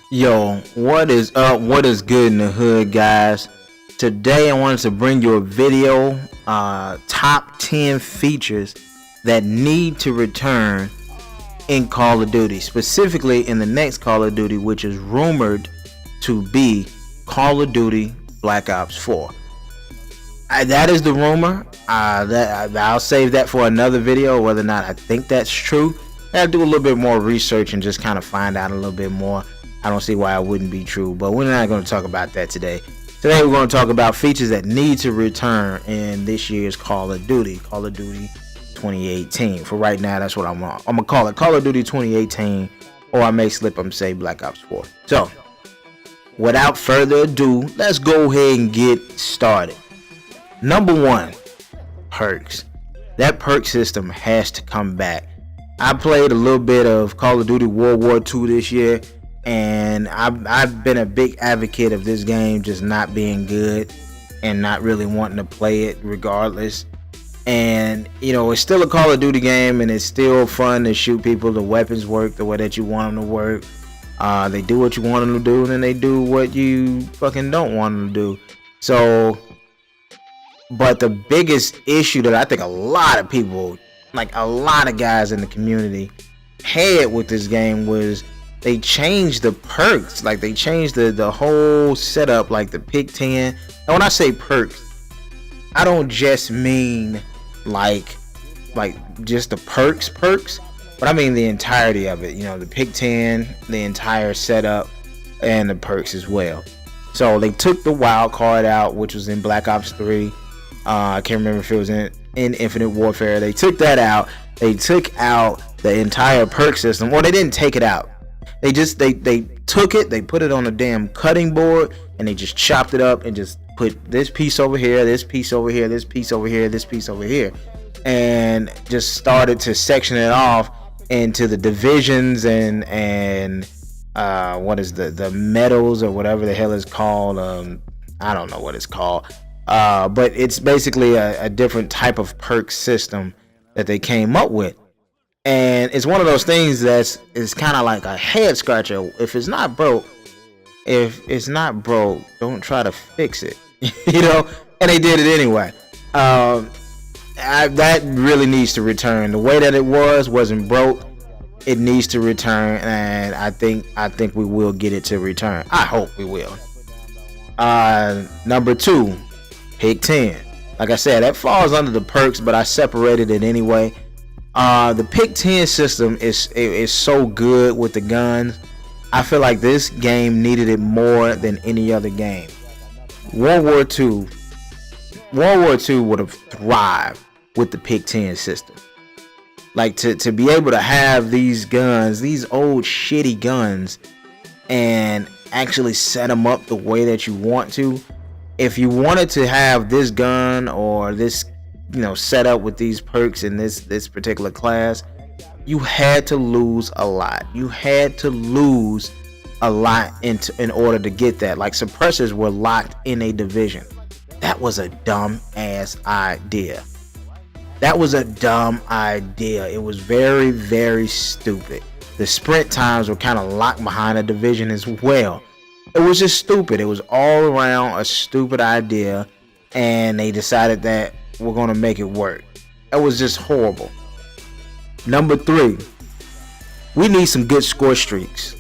Yo, what is up? What is good in the hood, guys? Today I wanted to bring you a video, top 10 features that need to return in Call of Duty, specifically in the next Call of Duty, which is rumored to be Call of Duty Black Ops 4. That is the rumor. I'll save that for another video, whether or not I think that's true. I have to do a little bit more research and just kind of find out a little bit more. I don't see why it wouldn't be true, but we're not going to talk about that today. Today we're going to talk about features that need to return in this year's Call of Duty 2018. For right now, that's what I'm going to call it, Call of Duty 2018, or I may slip and say Black Ops 4. So, without further ado, let's go ahead and get started. Number one, perks. That perk system has to come back. I played a little bit of Call of Duty World War II this year, and I've been a big advocate of this game just not being good and not really wanting to play it regardless. And you know, it's still a Call of Duty game, and it's still fun to shoot people. The weapons work the way that you want them to work. They do what you want them to do, and then they do what you fucking don't want them to do. So, but the biggest issue that I think a lot of people, like a lot of guys in the community, had with this game was they changed the perks. Like they changed the whole setup, like the pick 10. And when I say perks, I don't just mean like just the perks, but I mean the entirety of it. You know, the pick 10, the entire setup, and the perks as well. So they took the wild card out, which was in Black Ops 3. I can't remember if it was in Infinite Warfare. They took that out. They took out the entire perk system. Well, they didn't take it out. They took it, they put it on a damn cutting board, and they just chopped it up and just put this piece over here, this piece over here, this piece over here, this piece over here, and just started to section it off into the divisions and what is the medals or whatever the hell it's called. I don't know what it's called. But it's basically a different type of perk system that they came up with. And it's one of those things that's kind of like a head scratcher. If it's not broke, don't try to fix it. You know? And they did it anyway. That really needs to return. The way that it wasn't broke. It needs to return, and I think we will get it to return. I hope we will. Number two, pick 10. Like I said, that falls under the perks, but I separated it anyway. The pick 10 system is so good with the guns. I feel like this game needed it more than any other game. World War II would have thrived with the pick 10 system. Like to be able to have these guns, these old shitty guns, and actually set them up the way that you want to. If you wanted to have this gun or this, you know, set up with these perks in this particular class, you had to lose a lot. You had to lose a lot in order to get that. Like suppressors were locked in a division. That was a dumb ass idea. That was a dumb idea. It was very, very stupid. The sprint times were kind of locked behind a division as well. It was just stupid. It was all around a stupid idea, and they decided that we're going to make it work. That was just horrible. Number three, we need some good score streaks.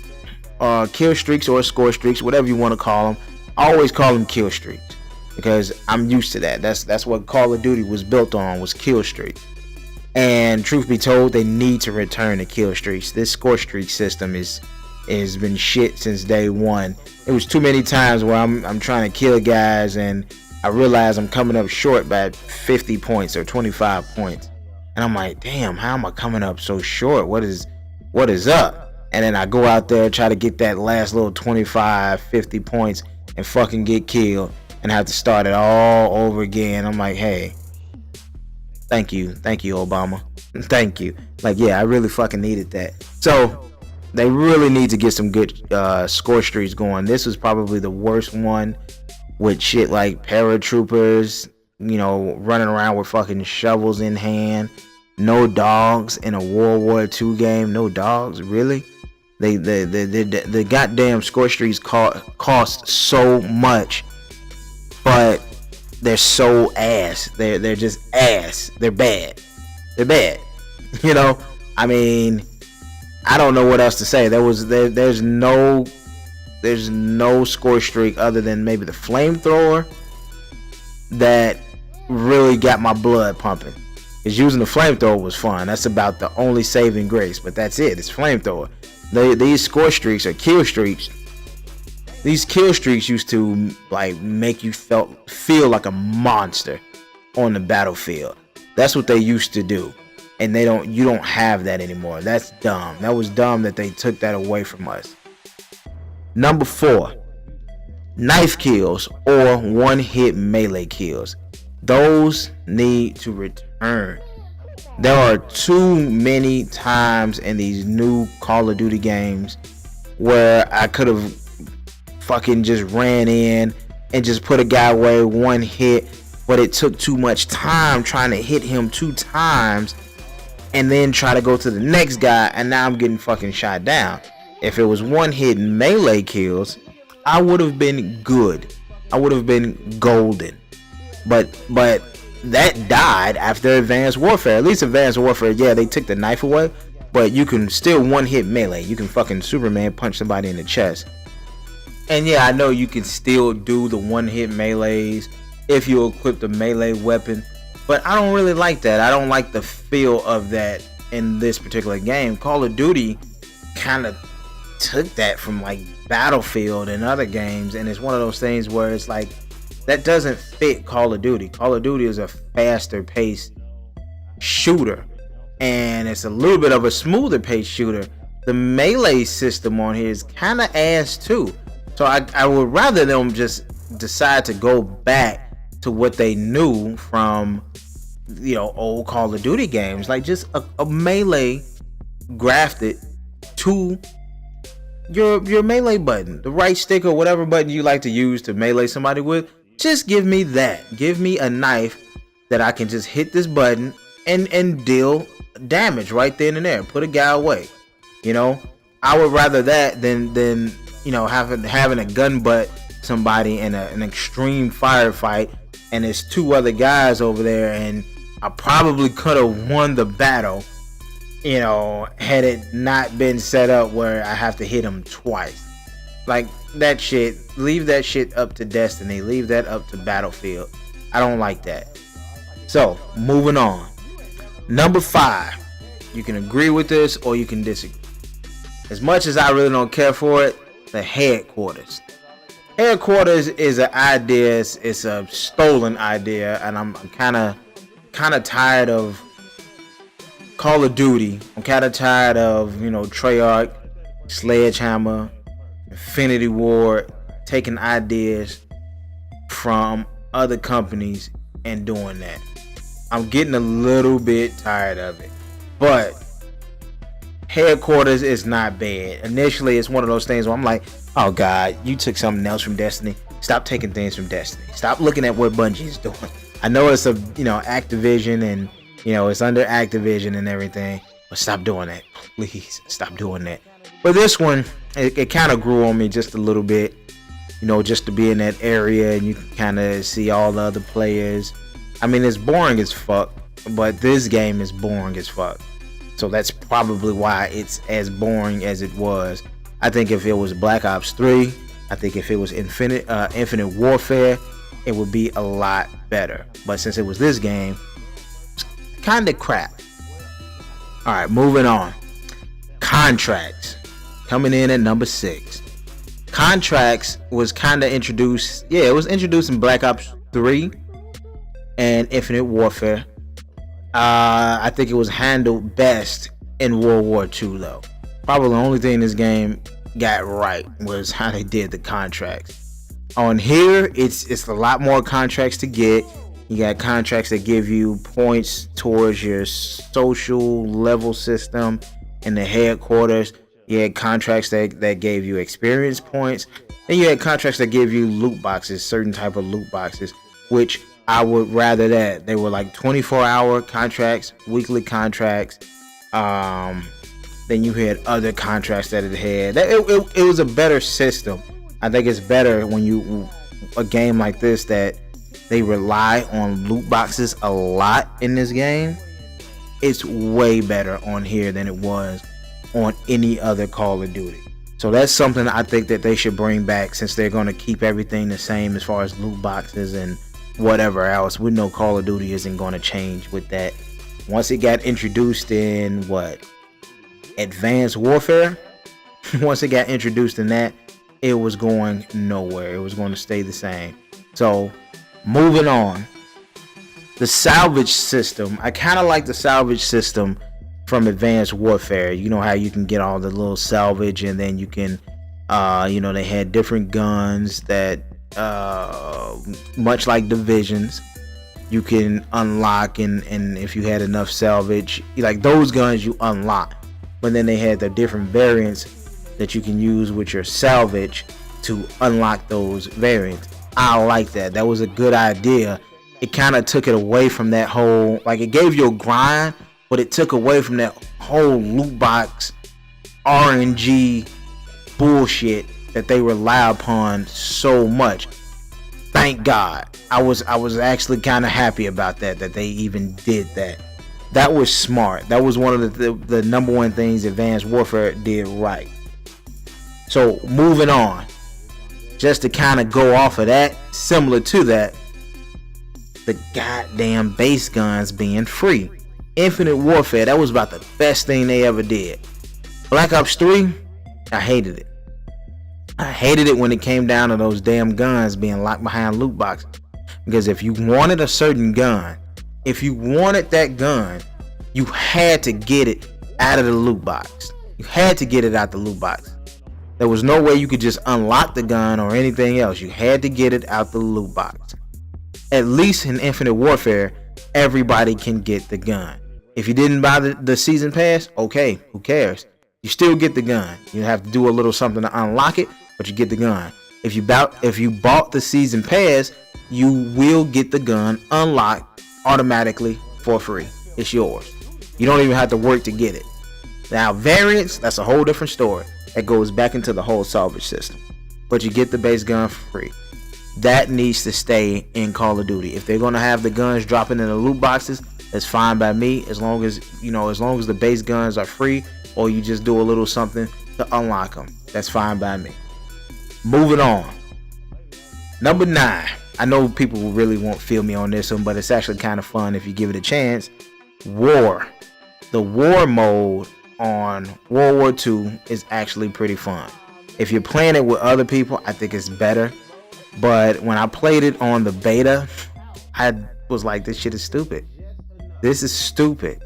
Kill streaks or score streaks, whatever you want to call them. I always call them kill streaks because I'm used to that. That's what Call of Duty was built on, was kill streaks. And truth be told, they need to return to kill streaks. This score streak system has been shit since day one. It was too many times where I'm trying to kill guys and I realize I'm coming up short by 50 points or 25 points. And I'm like, damn, how am I coming up so short? What is up? And then I go out there, try to get that last little 25, 50 points and fucking get killed and have to start it all over again. I'm like, hey, thank you, Obama. Thank you. Like, yeah, I really fucking needed that. So they really need to get some good score streaks going. This was probably the worst one, with shit like paratroopers, you know, running around with fucking shovels in hand. No dogs in a World War II game. No dogs, really? The goddamn Scorestreaks cost so much, but they're so ass. They're just ass. They're bad. They're bad. You know, I mean, I don't know what else to say. There's no score streak other than maybe the flamethrower that really got my blood pumping. Because using the flamethrower was fun. That's about the only saving grace. But that's it. It's flamethrower. These score streaks are kill streaks. These kill streaks used to like make you feel like a monster on the battlefield. That's what they used to do. And you don't have that anymore. That's dumb. That was dumb that they took that away from us. Number 4, knife kills or one-hit melee kills. Those need to return. There are too many times in these new Call of Duty games where I could have fucking just ran in and just put a guy away one hit, but it took too much time trying to hit him 2 times and then try to go to the next guy, and now I'm getting fucking shot down. If it was one-hit melee kills, I would have been good. I would have been golden. But that died after Advanced Warfare. At least Advanced Warfare, yeah, they took the knife away, but you can still one-hit melee. You can fucking Superman punch somebody in the chest. And yeah, I know you can still do the one-hit melees if you equip the melee weapon, but I don't really like that. I don't like the feel of that in this particular game. Call of Duty kind of took that from like Battlefield and other games, and it's one of those things where it's like that doesn't fit Call of Duty. Call of Duty is a faster paced shooter, and it's a little bit of a smoother paced shooter. The melee system on here is kind of ass too, so I would rather them just decide to go back to what they knew from, you know, old Call of Duty games, like just a melee grafted to your melee button, the right stick or whatever button you like to use to melee somebody with. Just give me that. Give me a knife that I can just hit this button and deal damage right then and there. Put a guy away. You know, I would rather that than you know, having a gun butt somebody in an extreme firefight, and there's 2 other guys over there, and I probably could have won the battle, you know, had it not been set up where I have to hit him twice. Like that shit, leave that shit up to Destiny, leave that up to Battlefield. I don't like that. So, moving on. Number 5. You can agree with this or you can disagree. As much as I really don't care for it, the headquarters. Headquarters is an idea, it's a stolen idea, and I'm kind of tired of Call of Duty. I'm kind of tired of, you know, Treyarch, Sledgehammer, Infinity Ward taking ideas from other companies and doing that. I'm getting a little bit tired of it, but headquarters is not bad. Initially, it's one of those things where I'm like, oh god, you took something else from Destiny. Stop taking things from Destiny. Stop looking at what Bungie is doing. I know it's Activision, and you know it's under Activision and everything, but stop doing that. Please stop doing that. But this one, it kind of grew on me just a little bit. You know, just to be in that area and you can kind of see all the other players. I mean, it's boring as fuck, but this game is boring as fuck. So that's probably why it's as boring as it was. I think if it was Black Ops 3, I think if it was Infinite Warfare, it would be a lot better. But since it was this game, it's kind of crap. Alright, moving on. Contracts. Coming in at number 6. Contracts was kind of introduced. Yeah, it was introduced in Black Ops 3 and Infinite Warfare. I think it was handled best in World War II though. Probably the only thing this game got right was how they did the contracts. On here, it's a lot more contracts to get. You got contracts that give you points towards your social level system in the headquarters. You had contracts that gave you experience points. Then you had contracts that give you loot boxes, certain type of loot boxes, which I would rather that. They were like 24-hour contracts, weekly contracts, then you had other contracts that it had. It was a better system. I think it's better when a game like this that they rely on loot boxes a lot in this game. It's way better on here than it was on any other Call of Duty. So that's something I think that they should bring back, since they're going to keep everything the same as far as loot boxes and whatever else. We know Call of Duty isn't going to change with that. Once it got introduced in Advanced Warfare, once it got introduced in that, it was going nowhere. It was going to stay the same. So moving on, the salvage system. I kind of like the salvage system from Advanced Warfare. You know how you can get all the little salvage, and then you can they had different guns that much like Divisions, you can unlock, and if you had enough salvage, like those guns you unlock. But then they had the different variants that you can use with your salvage to unlock those variants. I like that. That was a good idea. It kind of took it away from that whole, like, it gave you a grind, but it took away from that whole loot box RNG bullshit that they rely upon so much. Thank God. I was actually kind of happy about that they even did that. That was smart. That was one of the number one things Advanced Warfare did right. So moving on, just to kind of go off of that, similar to that, the goddamn base guns being free. Infinite Warfare, that was about the best thing they ever did. Black Ops 3, I hated it. I hated it when it came down to those damn guns being locked behind loot boxes. Because if you wanted a certain gun, if you wanted that gun, you had to get it out of the loot box. You had to get it out the loot box. There was no way you could just unlock the gun or anything else. You had to get it out the loot box. At least in Infinite Warfare, everybody can get the gun. If you didn't buy the season pass, okay, who cares? You still get the gun. You have to do a little something to unlock it, but you get the gun. If you bought the season pass, you will get the gun unlocked automatically for free. It's yours. You don't even have to work to get it. Now, variants, that's a whole different story. That goes back into the whole salvage system. But you get the base gun for free. That needs to stay in Call of Duty. If they're gonna have the guns dropping in the loot boxes, that's fine by me. As long as the base guns are free, or you just do a little something to unlock them, that's fine by me. Moving on. Number 9. I know people really won't feel me on this one, but it's actually kind of fun if you give it a chance. War. The war mode on World War II is actually pretty fun. If you're playing it with other people, I think it's better. But when I played it on the beta, I was like, this shit is stupid. This is stupid.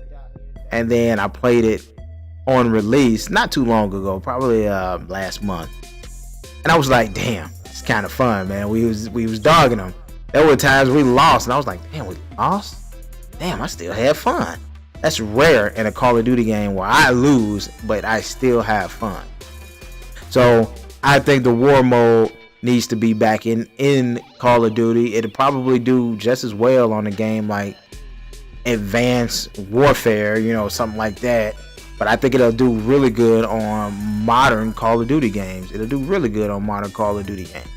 And then I played it on release not too long ago, probably last month. And I was like, damn, it's kind of fun, man. We was dogging them. There were times we lost, and I was like, damn, we lost? Damn, I still had fun. That's rare in a Call of Duty game where I lose, but I still have fun. So I think the war mode needs to be back in Call of Duty. It'll probably do just as well on a game like Advanced Warfare, something like that. But I think it'll do really good on modern Call of Duty games. It'll do really good on modern Call of Duty games.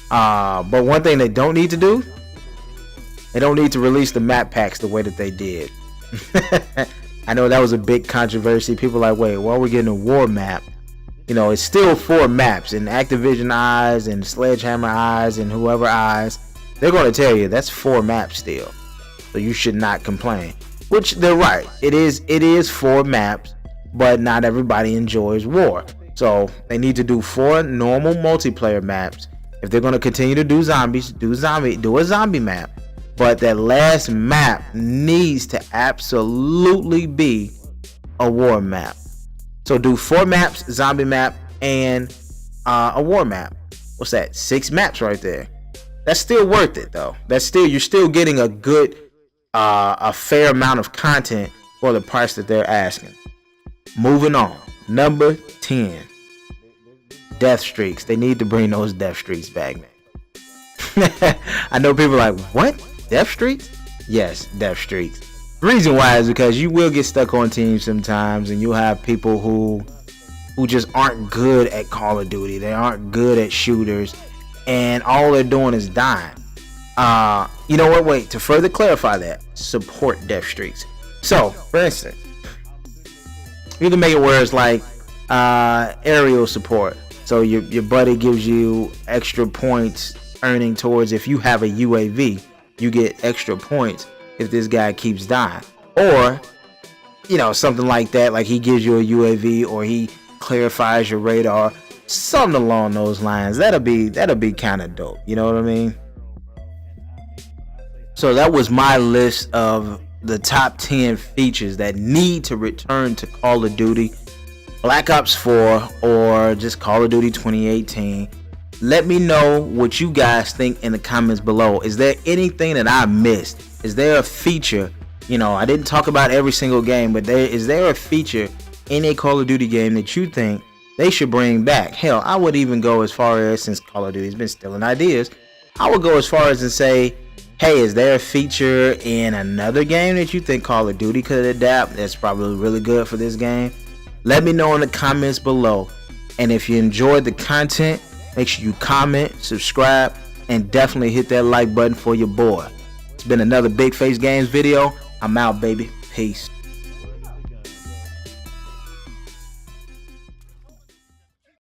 But one thing they don't need to do, they don't need to release the map packs the way that they did. I know that was a big controversy. People are like, wait, why are we getting a war map? It's still 4 maps, and Activision eyes and Sledgehammer eyes and whoever eyes, they're going to tell you that's 4 maps still. So you should not complain. Which they're right. It is 4 maps, but not everybody enjoys war. So they need to do 4 normal multiplayer maps. If they're going to continue to do zombies, do a zombie map. But that last map needs to absolutely be a war map. So do 4 maps, zombie map, and a war map. What's that? 6 maps right there. That's still worth it though. You're still getting a good, a fair amount of content for the price that they're asking. Moving on. Number 10. Death streaks. They need to bring those death streaks back, man. I know people are like, what? Death streaks? Yes, death streaks. The reason why is because you will get stuck on teams sometimes, and you'll have people who just aren't good at Call of Duty. They aren't good at shooters, and all they're doing is dying. You know what? Wait, to further clarify that, support death streaks. So, for instance, you can make it where it's like aerial support. So your buddy gives you extra points earning towards, if you have a UAV, you get extra points if this guy keeps dying. Or, you know, something like that, like he gives you a UAV, or he clarifies your radar, something along those lines. That'll be kind of dope. You know what I mean? So that was my list of the top 10 features that need to return to Call of Duty Black Ops 4 or just Call of Duty 2018. Let me know what you guys think in the comments below. Is there anything that I missed? Is there a feature? You know, I didn't talk about every single game, but is there a feature in a Call of Duty game that you think they should bring back? Hell, I would even go as far as, since Call of Duty's been stealing ideas, I would go as far as to say, hey, is there a feature in another game that you think Call of Duty could adapt that's probably really good for this game? Let me know in the comments below. And if you enjoyed the content, make sure you comment, subscribe, and definitely hit that like button for your boy. It's been another Big Face Games video. I'm out, baby. Peace.